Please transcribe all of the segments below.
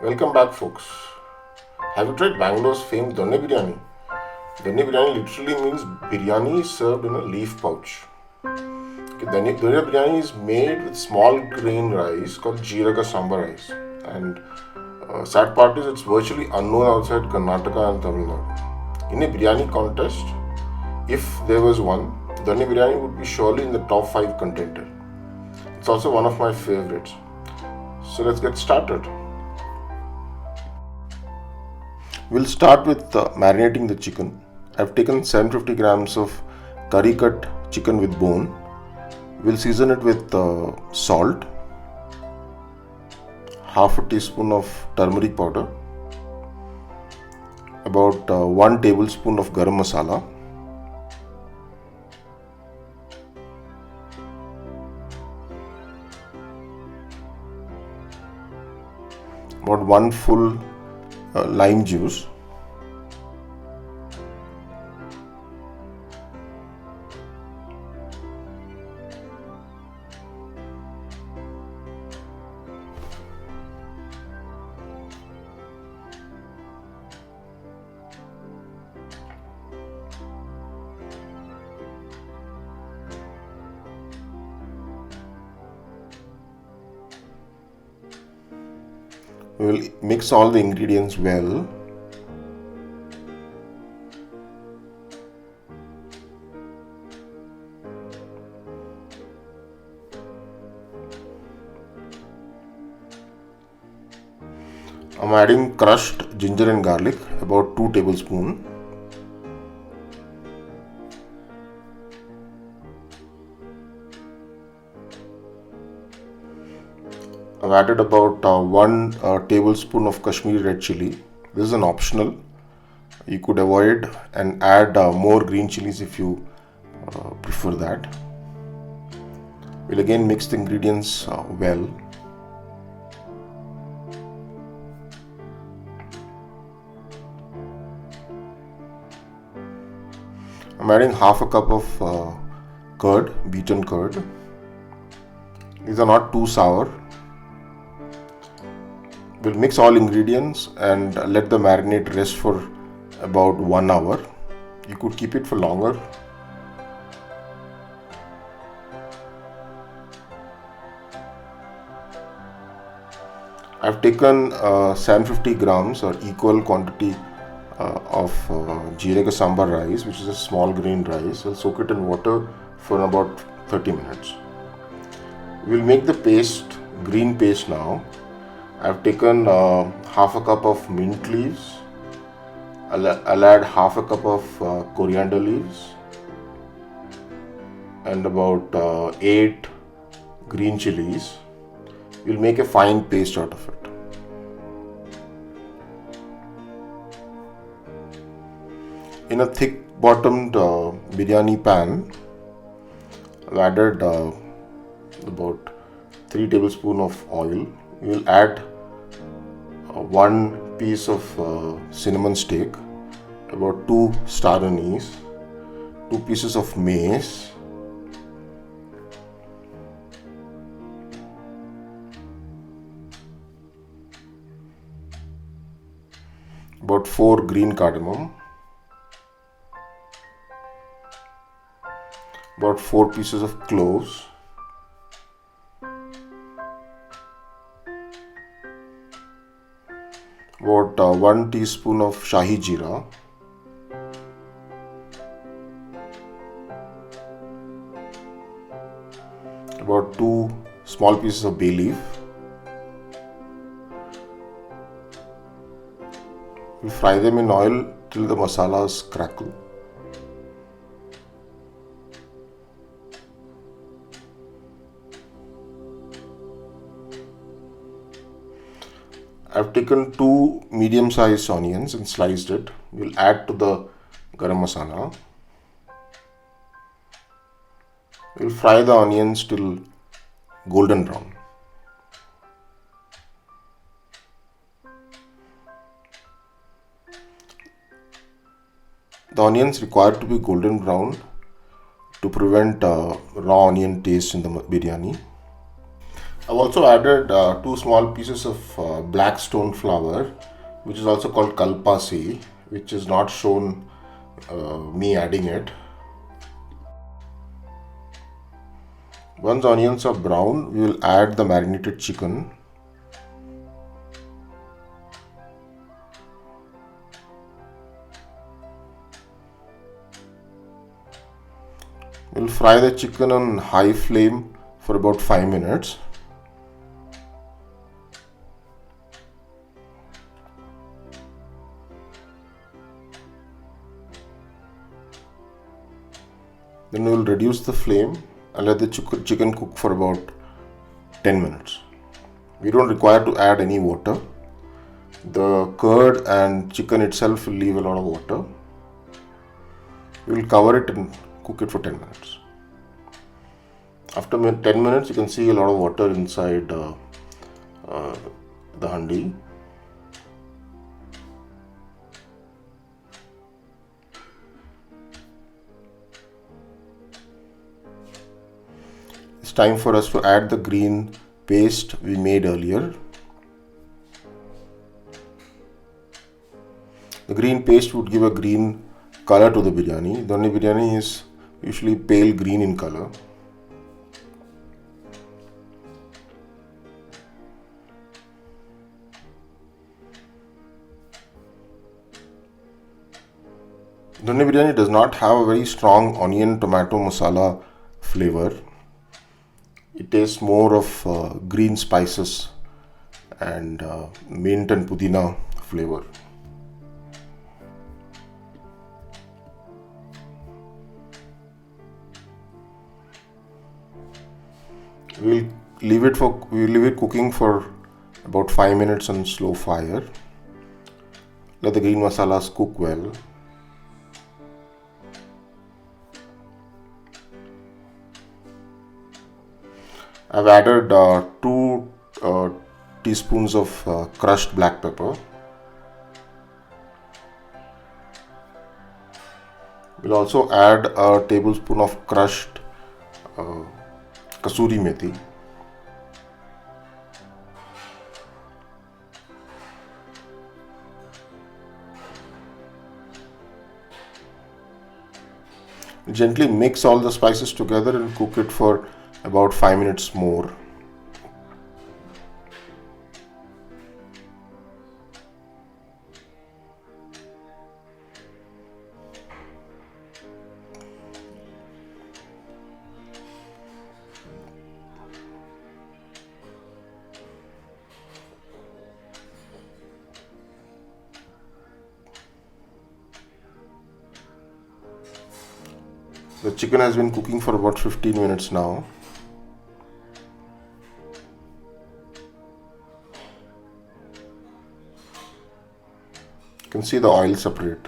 Welcome back, folks. Have you tried Bangalore's famed Donne Biryani? Donne Biryani literally means biryani served in a leaf pouch. Okay, Donne Biryani is made with small grain rice called Jeera ka Samba rice. And sad part is it's virtually unknown outside Karnataka and Tamil Nadu. In a biryani contest, if there was one, Donne Biryani would be surely in the top 5 contender. It's also one of my favorites. So let's get started. We'll start with marinating the chicken. I've taken 750 grams of curry cut chicken with bone. We'll season it with salt, half a teaspoon of turmeric powder, about 1 tablespoon of Garam Masala, about 1 full lime juice, we will mix all the ingredients well. I'm adding crushed ginger and garlic, about 2 tablespoons. I've added about 1 tablespoon of Kashmiri red chilli. This is an optional. You could avoid and add more green chilies if you prefer that. We'll again mix the ingredients well. I'm adding half a cup of curd, beaten curd. These are not too sour. We'll mix all ingredients and let the marinade rest for about 1 hour. You could keep it for longer. I've taken 750 grams or equal quantity of Jeera ka Samba rice, which is a small grain rice. I'll soak it in water for about 30 minutes. We'll make the paste, green paste now. I've taken half a cup of mint leaves. I'll add half a cup of coriander leaves and about 8 green chillies. We'll make a fine paste out of it. In a thick bottomed biryani pan, I've added about 3 tablespoons of oil. We'll add 1 piece of cinnamon stick, about 2 StarAnise, 2 pieces of mace, about 4 green cardamom, about 4 pieces of cloves, about 1 teaspoon of Shah Jeera, about 2 small pieces of bay leaf. We'll fry them in oil till the masalas crackle. I've taken 2 medium-sized onions and sliced it. We'll add to the garam masala. We'll fry the onions till golden brown. The onions require to be golden brown to prevent raw onion taste in the biryani. I've also added two small pieces of black stone flour, which is also called Kalpasi, which is not shown me adding it. Once onions are brown, we will add the marinated chicken. We'll fry the chicken on high flame for about 5 minutes. Then we will reduce the flame and let the chicken cook for about 10 minutes. We don't require to add any water. The curd and chicken itself will leave a lot of water. We will cover it and cook it for 10 minutes. After 10 minutes, you can see a lot of water inside the handi. It's time for us to add the green paste we made earlier. The green paste would give a green color to the biryani. Donne biryani is usually pale green in color. Donne biryani does not have a very strong onion tomato masala flavor. It tastes more of green spices and mint and pudina flavor. We'll leave it cooking for about 5 minutes on slow fire. Let the green masalas cook well. I've added 2 teaspoons of crushed black pepper. We'll also add a tablespoon of crushed kasuri methi. Gently mix all the spices together and cook it for about 5 minutes more. The chicken has been cooking for about 15 minutes now. You can see the oil separate.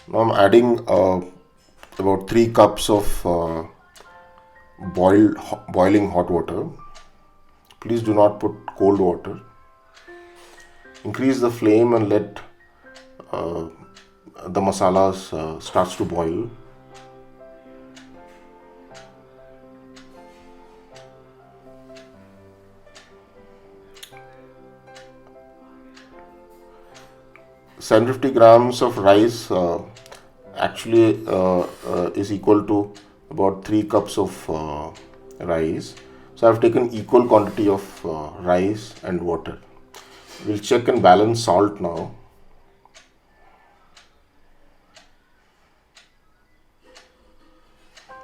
Now I'm adding about 3 cups of boiling hot water. Please do not put cold water. Increase the flame and let the masalas starts to boil. $750 grams of rice actually is equal to about 3 cups of rice. So I've taken equal quantity of rice and water. We'll check and balance salt now.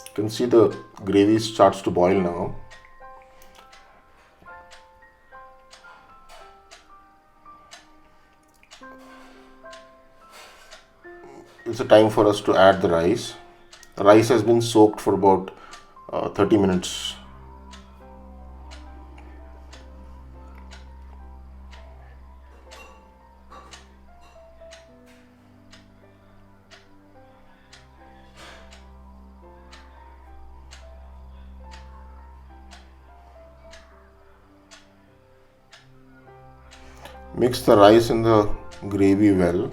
You can see the gravy starts to boil now. It's a time for us to add the rice. The rice has been soaked for about 30 minutes. Mix the rice and the gravy well.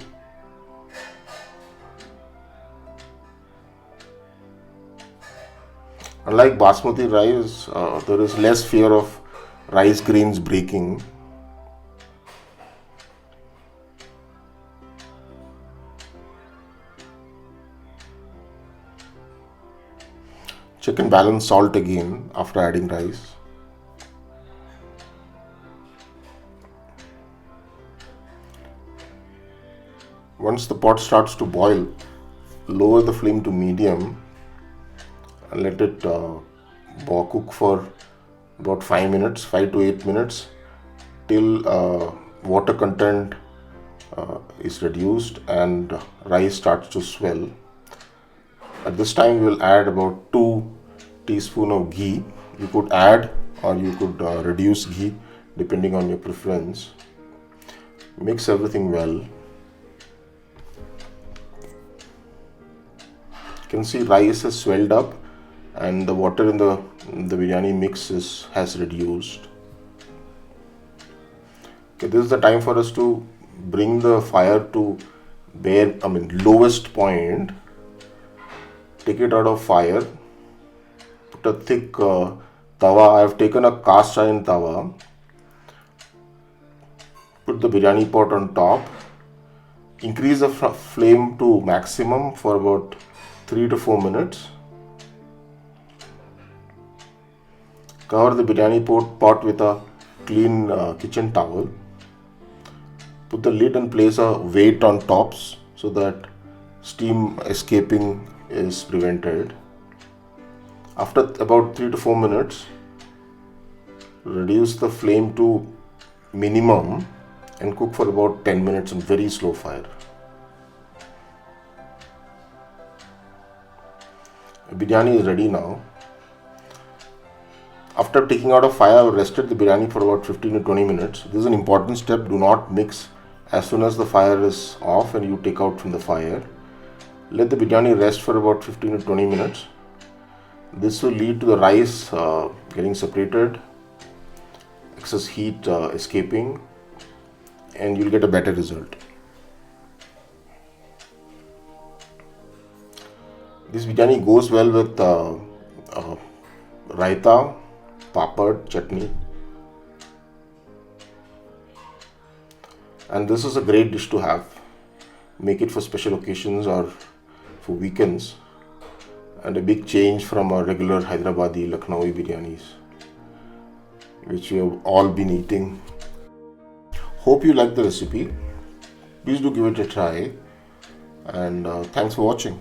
Unlike basmati rice, there is less fear of rice grains breaking. Check and balance salt again after adding rice. Once the pot starts to boil, lower the flame to medium and let it cook for about 5 minutes, 5 to 8 minutes, till water content is reduced and rice starts to swell. At this time, we will add about 2 teaspoons of ghee. You could add or you could reduce ghee depending on your preference. Mix everything well. You can see rice has swelled up and the water in the biryani mix has reduced. Okay, this is the time for us to bring the fire to lowest point. Take it out of fire. Put a thick tawa. I have taken a cast iron tawa. Put the biryani pot on top. Increase the flame to maximum for about 3 to 4 minutes. Cover the biryani pot with a clean kitchen towel. Put the lid and place a weight on tops so that steam escaping is prevented. After about 3 to 4 minutes, reduce the flame to minimum and cook for about 10 minutes on very slow fire. Biryani is ready now. After taking out of fire, I have rested the biryani for about 15 to 20 minutes. This is an important step. Do not mix as soon as the fire is off and you take out from the fire. Let the biryani rest for about 15 to 20 minutes. This will lead to the rice getting separated, excess heat escaping, and you'll get a better result. This biryani goes well with raita, papad, chutney. And this is a great dish to have. Make it for special occasions or for weekends. And a big change from our regular Hyderabadi, Lucknowi biryanis, which we have all been eating. Hope you like the recipe. Please do give it a try. And thanks for watching.